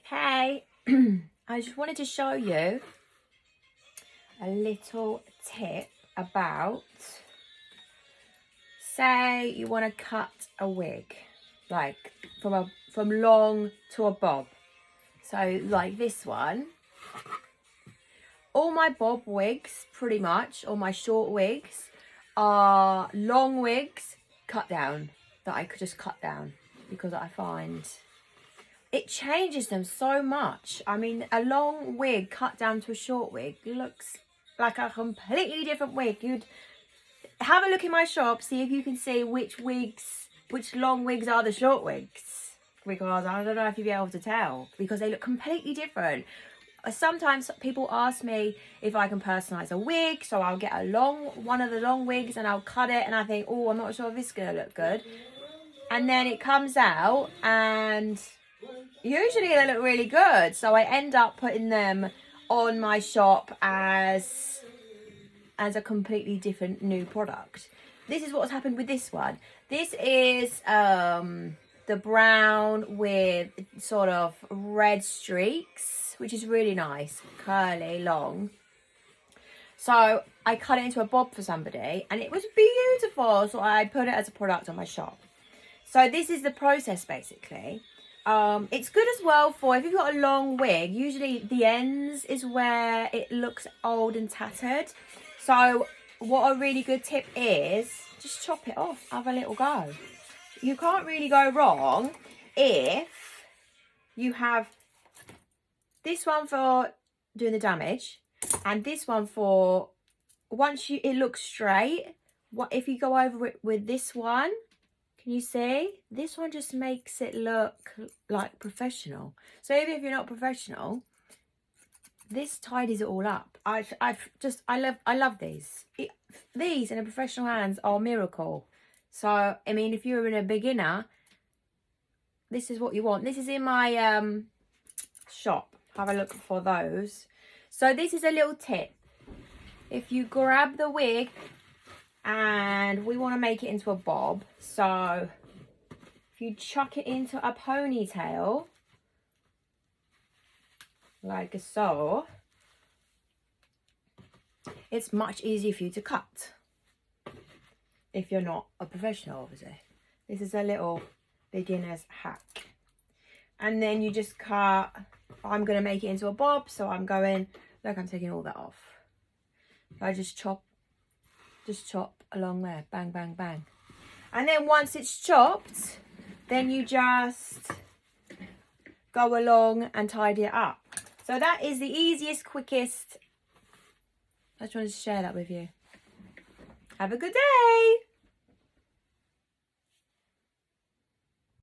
Hey, I just wanted to show you a little tip about, say you want to cut a wig, like from long to a bob. So like this one, all my bob wigs, pretty much, all my short wigs are long wigs cut down, that I could just cut down because I find it changes them so much. I mean, a long wig cut down to a short wig looks like a completely different wig. You'd have a look in my shop, see if you can see which long wigs are the short wigs. Because I don't know if you'll be able to tell, because they look completely different. Sometimes people ask me if I can personalise a wig, so I'll get one of the long wigs and I'll cut it and I think, oh, I'm not sure if this is going to look good. And then it comes out and usually they look really good, so I end up putting them on my shop as a completely different new product. This is what's happened with this one. This is the brown with sort of red streaks, which is really nice, curly, long. So I cut it into a bob for somebody and it was beautiful, so I put it as a product on my shop. So this is the process basically. It's good as well for if you've got a long wig. Usually the ends is where it looks old and tattered. So what a really good tip is, just chop it off, have a little go. You can't really go wrong if you have this one for doing the damage and this one for once it looks straight. What if you go over it with this one? Can you see? This one just makes it look like professional. So even if you're not professional, this tidies it all up. I love these. These in a professional hands are a miracle. So I mean, if you're in a beginner, this is what you want. This is in my shop. Have a look for those. So this is a little tip. If you grab the wig and we want to make it into a bob, so if you chuck it into a ponytail like so, it's much easier for you to cut if you're not a professional, obviously. This is a little beginner's hack. And then you just cut. I'm going to make it into a bob, so I'm taking all that off. I just chop along there, bang, bang, bang. And then once it's chopped, then you just go along and tidy it up. So that is the easiest, quickest. I just wanted to share that with you. Have a good day.